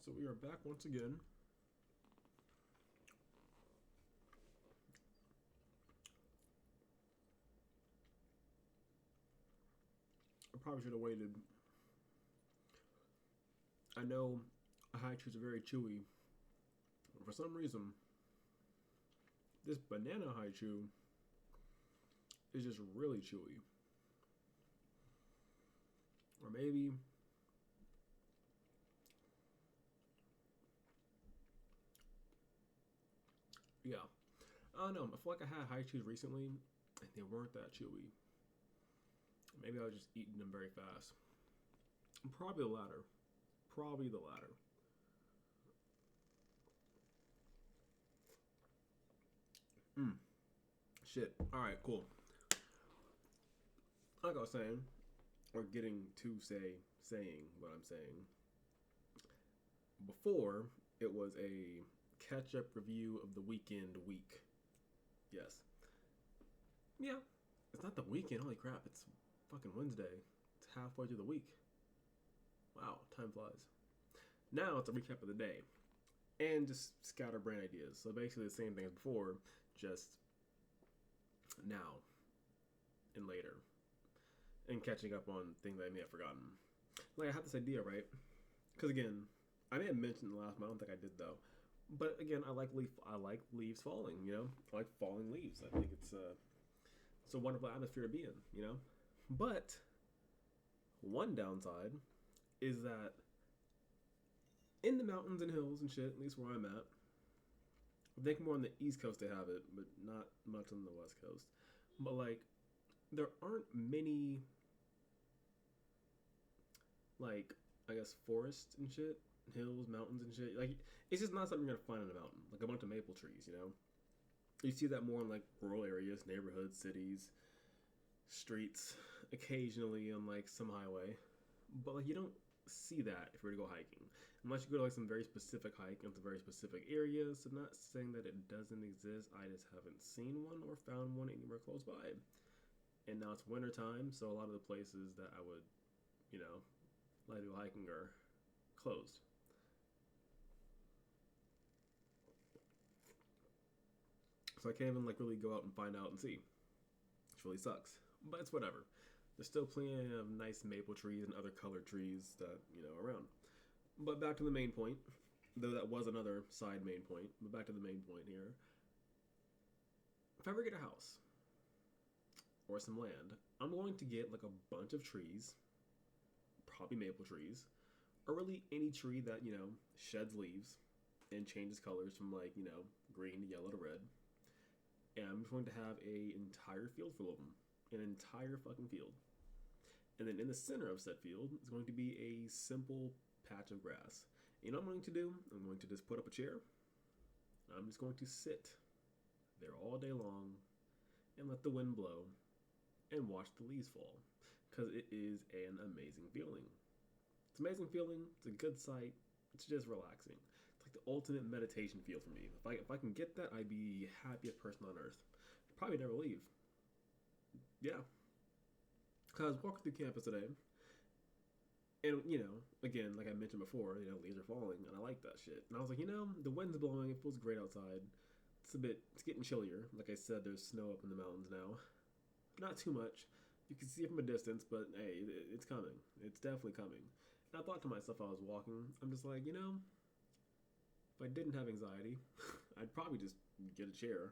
So we are back once again. I probably should have waited. I know high chews are very chewy. For some reason, this banana high chew is just really chewy. Or maybe yeah. I don't know. I feel like I had high chews recently and they weren't that chewy. Maybe I was just eating them very fast. Probably the latter. Probably the latter. Shit. Alright, cool. Like I was saying, or getting to saying what I'm saying. Before, it was a catch up review of the weekend week. Yes. Yeah. It's not the weekend. Holy crap. It's fucking Wednesday. It's halfway through the week. Wow. Time flies. Now it's a recap of the day. And just scatterbrain ideas. So basically the same thing as before, just now and later. And catching up on things I may have forgotten. Like I had this idea, right? Because again, I may have mentioned the last month. I don't think I did though. But again, I like leaves falling. You know, I like falling leaves. I think it's a wonderful atmosphere to be in. You know, but one downside is that in the mountains and hills and shit, at least where I'm at, I think more on the East Coast they have it, but not much on the West Coast. But like, there aren't many like I guess forests and shit, hills, mountains and shit. Like it's just not something you're gonna find on a mountain. Like a bunch of maple trees, you know. You see that more in like rural areas, neighborhoods, cities, streets, occasionally on like some highway. But like you don't see that if you were to go hiking. Unless you go to like some very specific hike in some very specific areas. So I'm not saying that it doesn't exist. I just haven't seen one or found one anywhere close by. And now it's winter time, so a lot of the places that I would, you know, like to go hiking are closed. So I can't even like really go out and find out and see. Which really sucks. But it's whatever. There's still plenty of nice maple trees and other colored trees that, you know, around. But back to the main point. Though that was another side main point. But back to the main point here. If I ever get a house or some land, I'm going to get like a bunch of trees, probably maple trees, or really any tree that, you know, sheds leaves and changes colors from like, you know, green to yellow to red. And I'm just going to have a entire field full of them. An entire fucking field. And then in the center of said field is going to be a simple patch of grass. You know what I'm going to do? I'm going to just put up a chair. I'm just going to sit there all day long and let the wind blow and watch the leaves fall. Because it is an amazing feeling. It's an amazing feeling. It's a good sight. It's just relaxing. It's like the ultimate meditation feel for me. If I can get that, I'd be the happiest person on earth. I'd probably never leave. Yeah. Because I was walking through campus today, and you know, again, like I mentioned before, you know, leaves are falling, and I like that shit. And I was like, you know, the wind's blowing. It feels great outside. It's getting chillier. Like I said, there's snow up in the mountains now. Not too much. You can see it from a distance, but hey, it's coming. It's definitely coming. And I thought to myself, I was walking. I'm just like, you know, if I didn't have anxiety, I'd probably just get a chair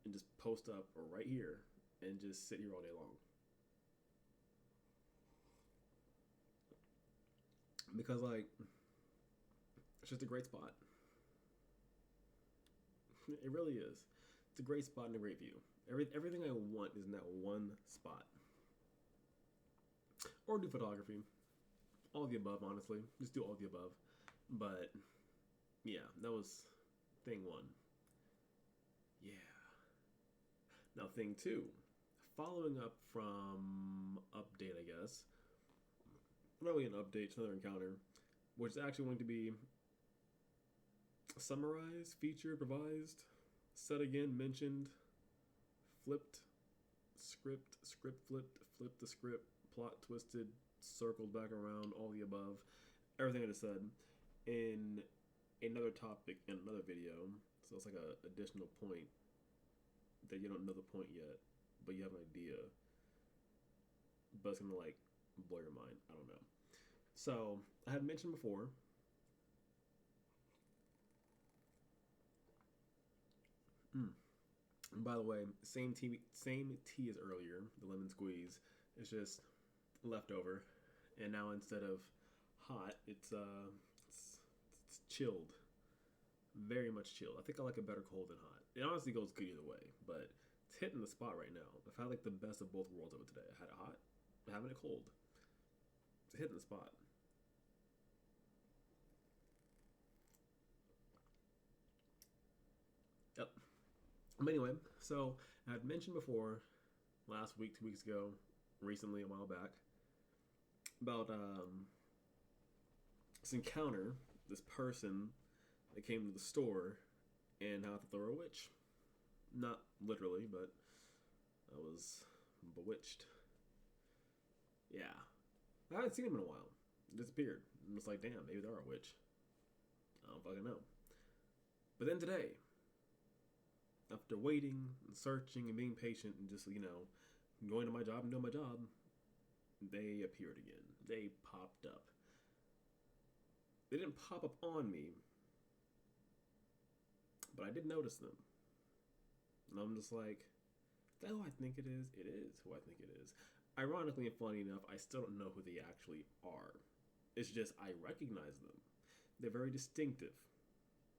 and just post up right here and just sit here all day long. Because like it's just a great spot. It really is. It's a great spot and a great view. Everything I want is in that one spot. Or do photography. All the above, honestly. Just do all the above. But yeah, that was thing one. Yeah. Now thing two. Following up from update, I guess. Not really an update, it's another encounter. Which is actually going to be summarized, featured, revised, said again, mentioned, flipped, script flipped, flipped the script, plot twisted, circled back around, all the above, everything I just said. in another topic in another video. So it's like a additional point that you don't know the point yet, but you have an idea, but it's gonna like blow your mind. I don't know. So I had mentioned before. Mm. And by the way, same tea as earlier. The lemon squeeze. It's just leftover, and now instead of hot, it's, it's chilled, very much chilled. I think I like it better cold than hot. It honestly goes good either way, but it's hitting the spot right now. I've had like the best of both worlds of it today. I had it hot, I'm having it cold. It's hitting the spot. Yep. But anyway, so I had mentioned before, last week, 2 weeks ago, recently, a while back, about this encounter, this person that came to the store and how I thought they were a witch. Not literally, but I was bewitched. Yeah. I haven't seen him in a while. Disappeared. I'm just like, damn, maybe they're a witch. I don't fucking know. But then today, after waiting and searching and being patient and just, going to my job and doing my job, they appeared again. They popped up. They didn't pop up on me, but I did notice them. And I'm just like, is that who I think it is? It is who I think it is. Ironically and funny enough, I still don't know who they actually are. It's just I recognize them. They're very distinctive.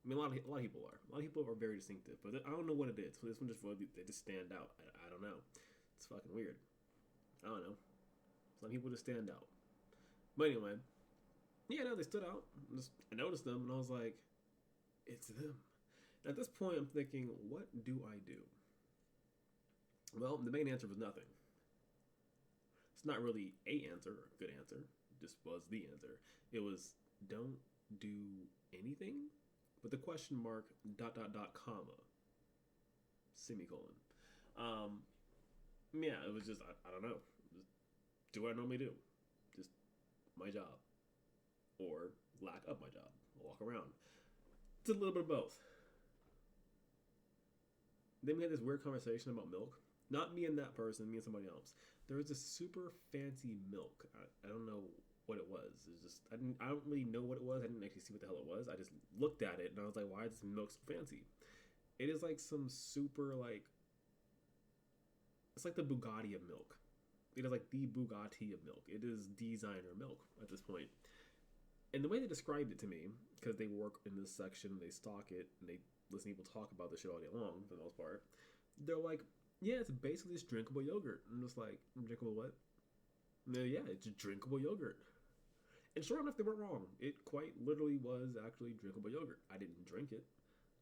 I mean, a lot of people are. A lot of people are very distinctive, but I don't know what it is. So this one just they just stand out. I don't know. It's fucking weird. I don't know. Some people just stand out. But anyway, yeah, no, they stood out. I noticed them, and I was like, it's them. And at this point, I'm thinking, what do I do? Well, the main answer was nothing. It's not really a answer or a good answer. It just was the answer. It was don't do anything with the question mark dot dot dot comma semicolon. Yeah, it was just I don't know. Just do what I normally do. Just my job or lack of my job. Walk around. It's a little bit of both. Then we had this weird conversation about milk. Not me and that person, me and somebody else. There was this super fancy milk. I don't know what it was. It's just I don't really know what it was. I didn't actually see what the hell it was. I just looked at it and I was like, why is this milk so fancy? It is like some super like it's like the Bugatti of milk. It is like the Bugatti of milk. It is designer milk at this point. And the way they described it to me, because they work in this section, they stock it, and they listen to people talk about this shit all day long for the most part. They're like, yeah, it's basically just drinkable yogurt. I'm just like, drinkable what? Yeah, it's drinkable yogurt. And sure enough, they weren't wrong. It quite literally was actually drinkable yogurt. I didn't drink it.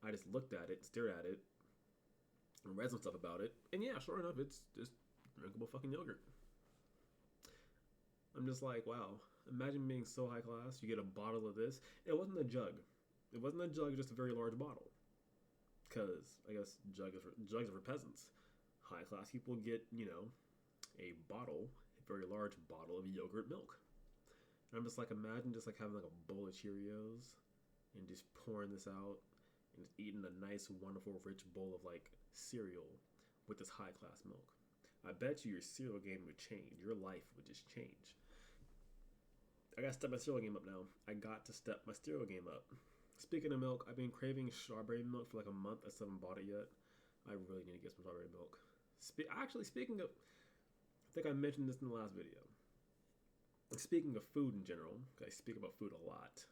I just looked at it, stared at it, and read some stuff about it. And yeah, sure enough, it's just drinkable fucking yogurt. I'm just like, wow. Imagine being so high class, you get a bottle of this. It wasn't a jug. It wasn't a jug, just a very large bottle. Because, I guess, jugs are for peasants. High class people get, a bottle, a very large bottle of yogurt milk. And I'm just like, imagine just like having like a bowl of Cheerios and just pouring this out and just eating a nice, wonderful, rich bowl of like cereal with this high class milk. I bet you your cereal game would change. Your life would just change. I gotta step my cereal game up now. I got to step my cereal game up. Speaking of milk, I've been craving strawberry milk for like a month. I still haven't bought it yet. I really need to get some strawberry milk. Actually, speaking of, I think I mentioned this in the last video. Speaking of food in general, I speak about food a lot.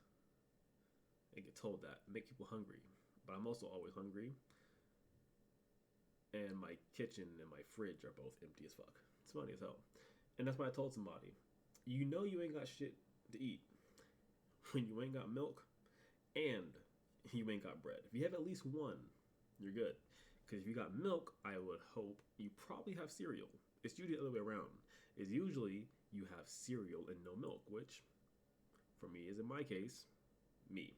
I get told that. Make people hungry. But I'm also always hungry. And my kitchen and my fridge are both empty as fuck. It's funny as hell. And that's why I told somebody, you know you ain't got shit to eat when you ain't got milk and you ain't got bread. If you have at least one, you're good. Because if you got milk, I would hope you probably have cereal. It's usually the other way around. It's usually you have cereal and no milk, which for me is in my case, me.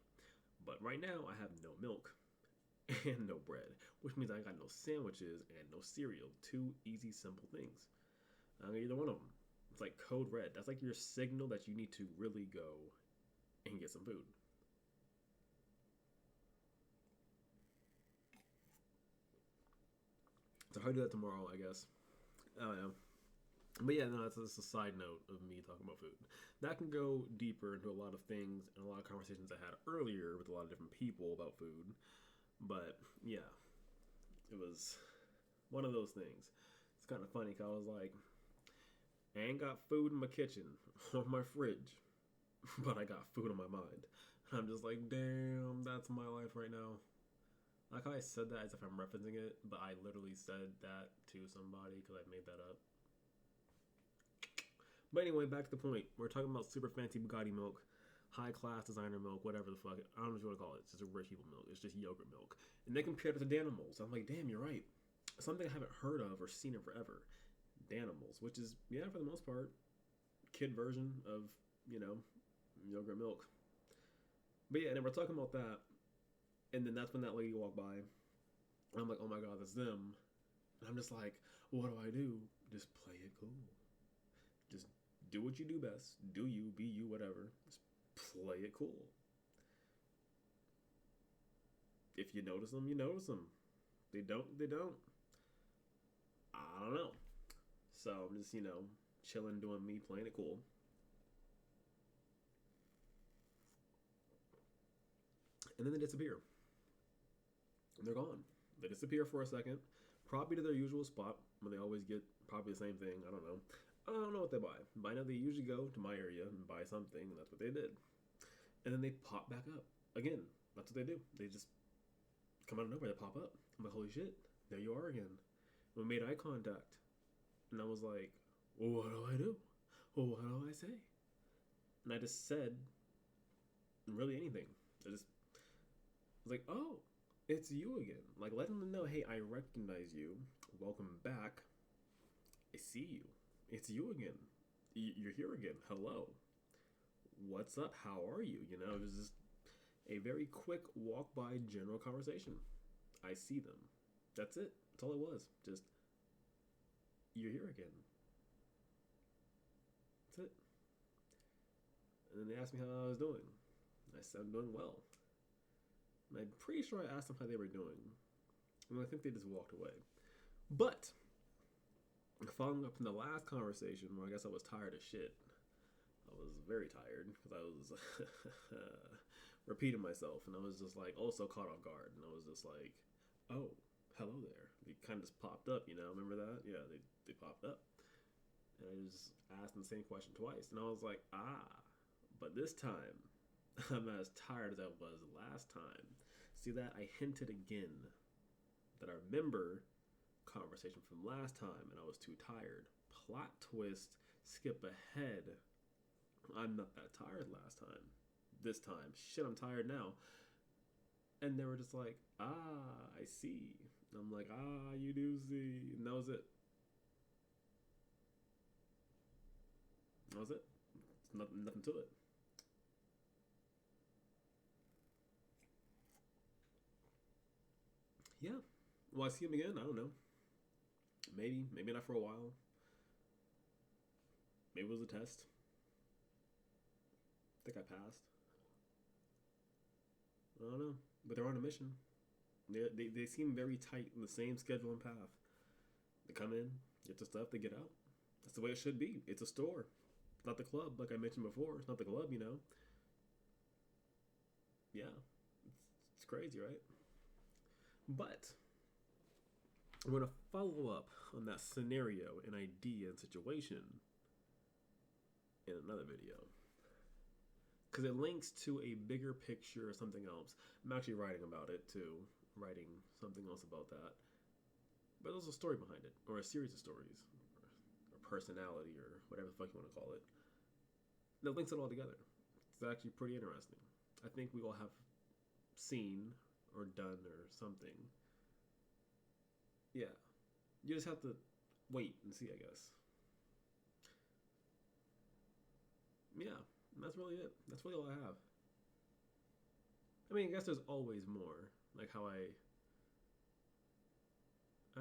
But right now I have no milk and no bread, which means I got no sandwiches and no cereal. Two easy, simple things. I don't get either one of them. It's like code red. That's like your signal that you need to really go and get some food. I'll do that tomorrow, I guess. I don't know. But yeah, no, that's just a side note of me talking about food. That can go deeper into a lot of things and a lot of conversations I had earlier with a lot of different people about food. But yeah, it was one of those things. It's kind of funny because I was like, I ain't got food in my kitchen or my fridge, but I got food on my mind. And I'm just like, damn, that's my life right now. Like how I said that as if I'm referencing it, but I literally said that to somebody because I made that up. But anyway, back to the point. We're talking about super fancy Bugatti milk, high class designer milk, whatever the fuck. I don't know what you want to call it. It's just a rich people milk. It's just yogurt milk. And they compared it to Danimals. I'm like, damn, you're right. Something I haven't heard of or seen in forever. Danimals, which is, yeah, for the most part, kid version of, yogurt milk. But yeah, and then we're talking about that. And then that's when that lady walked by. And I'm like, oh my god, that's them. And I'm just like, what do? Just play it cool. Just do what you do best. Do you, be you, whatever. Just play it cool. If you notice them, you notice them. They don't. I don't know. So I'm just, chilling, doing me, playing it cool. And then they disappear. And they're gone. They disappear for a second. Probably to their usual spot where they always get probably the same thing. I don't know. I don't know what they buy. But I know they usually go to my area and buy something, and that's what they did. And then they pop back up. Again, that's what they do. They just come out of nowhere. They pop up. I'm like, holy shit, there you are again. We made eye contact. And I was like, well, what do I do? Well, what do I say? And I just said really anything. I was like, oh, it's you again. Like, letting them know, hey, I recognize you. Welcome back. I see you. It's you again. You're here again. Hello. What's up? How are you? It was just a very quick walk-by general conversation. I see them. That's it. That's all it was. Just, you're here again. That's it. And then they asked me how I was doing. I said I'm doing well. And I'm pretty sure I asked them how they were doing. And I think they just walked away. But following up from the last conversation, where I guess I was tired of shit. I was very tired because I was repeating myself, and I was just like also caught off guard, and I was just like, oh, hello there. They kind of just popped up, remember that? Yeah, they popped up. And I just asked them the same question twice, and I was like, but this time I'm as tired as I was last time. See that? I hinted again that I remember conversation from last time and I was too tired. Plot twist, skip ahead. I'm not that tired last time. This time, shit, I'm tired now. And they were just like, I see. And I'm like, you do see. And that was it. That was it. Nothing to it. Yeah. Will I see him again? I don't know. Maybe not for a while. Maybe it was a test. I think I passed. I don't know. But they're on a mission. They seem very tight in the same schedule and path. They come in, get the stuff, they get out. That's the way it should be. It's a store. It's not the club, like I mentioned before. It's not the club, Yeah. It's crazy, right? But I'm going to follow up on that scenario and idea and situation in another video. Because it links to a bigger picture or something else. I'm actually writing about it too. Writing something else about that. But there's a story behind it. Or a series of stories. Or personality or whatever the fuck you want to call it. That links it all together. It's actually pretty interesting. I think we all have seen or done or something. Yeah. You just have to wait and see, I guess. Yeah. That's really it. That's really all I have. I mean, I guess there's always more. Like how I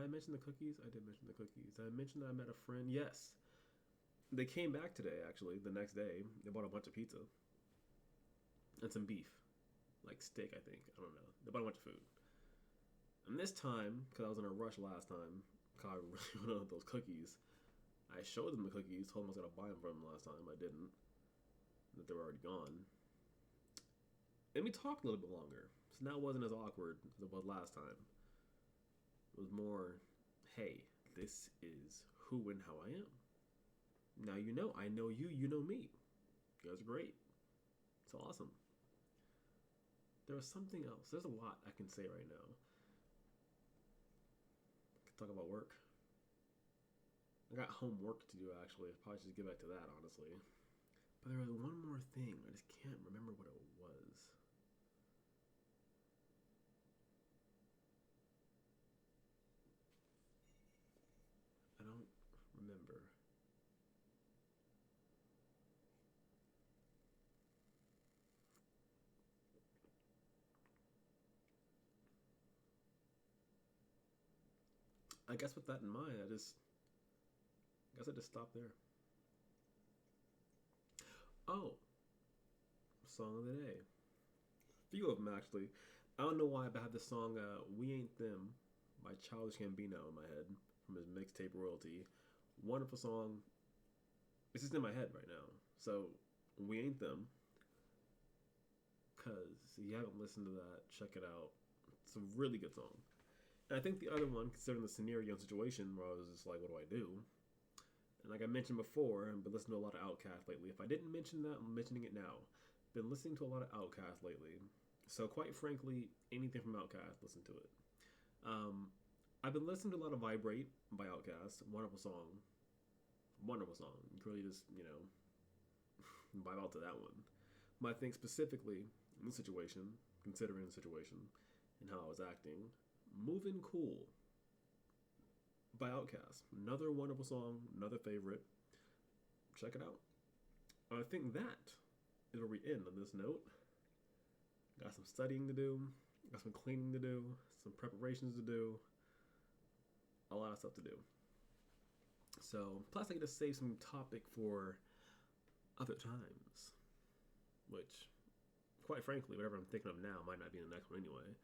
mentioned the cookies. I did mention the cookies. I mentioned that I met a friend. Yes. They came back today, actually, the next day. They bought a bunch of pizza. And some beef. Like steak, I think. I don't know. They bought a bunch of food. And this time, because I was in a rush last time, 'Cause I really wanted those cookies. I showed them the cookies, told them I was gonna buy them from them last time. I didn't. That they were already gone. And we talked a little bit longer, so now it wasn't as awkward as it was last time. It was more, hey, this is who and how I am. Now you know. I know you. You know me. You guys are great. It's awesome. There was something else. There's a lot I can say right now. I can talk about work. I got homework to do actually. I probably should get back to that honestly. But there was one more thing. I just can't remember what it was. I don't remember. I guess with that in mind, I guess I just stopped there. Oh, song of the day. A few of them actually. I don't know why, but I have the song "We Ain't Them" by Childish Gambino in my head from his mixtape Royalty. Wonderful song. It's just in my head right now. So, "We Ain't Them." Cause if you haven't listened to that, check it out. It's a really good song. And I think the other one, considering the scenario and situation, where I was just like, "What do I do?" And like I mentioned before, I've been listening to a lot of Outkast lately. If I didn't mention that, I'm mentioning it now. Been listening to a lot of Outkast lately. So quite frankly, anything from Outkast, listen to it. Um, I've been listening to a lot of Vibrate by Outkast. Wonderful song. Wonderful song. You can really just, vibe out to that one. But I think specifically in the situation, considering the situation and how I was acting, Moving Cool by Outkast. Another wonderful song, another favorite. Check it out. I think that is where we end on this note. Got some studying to do, got some cleaning to do, some preparations to do, a lot of stuff to do. So, plus I get to save some topic for other times, which, quite frankly, whatever I'm thinking of now might not be in the next one anyway.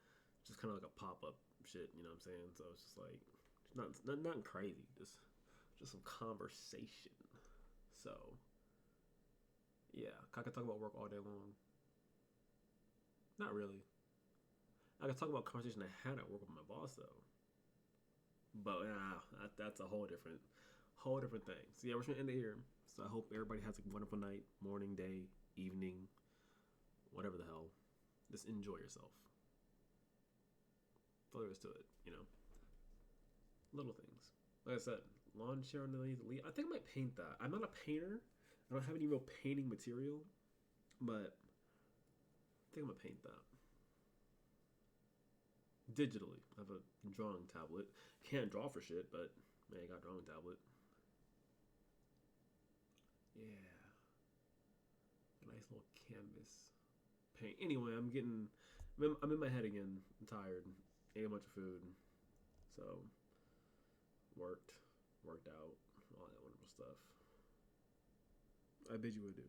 Just kind of like a pop up shit, you know what I'm saying? So it's just like, nothing crazy, just some conversation. So, yeah, I could talk about work all day long. Not really. I could talk about conversation I had at work with my boss though. But that's a whole different thing. So yeah, we're just gonna end it here. So I hope everybody has a wonderful night, morning, day, evening, whatever the hell. Just enjoy yourself. All there is to it. Little things. Like I said, lawn chair underneath the leaf. I think I might paint that. I'm not a painter. I don't have any real painting material, but I think I'm gonna paint that digitally. I have a drawing tablet. Can't draw for shit, but man, I got a drawing tablet. Yeah, a nice little canvas paint. Anyway, I'm in my head again. I'm tired. Ate a bunch of food, so worked out, all that wonderful stuff. I bid you adieu.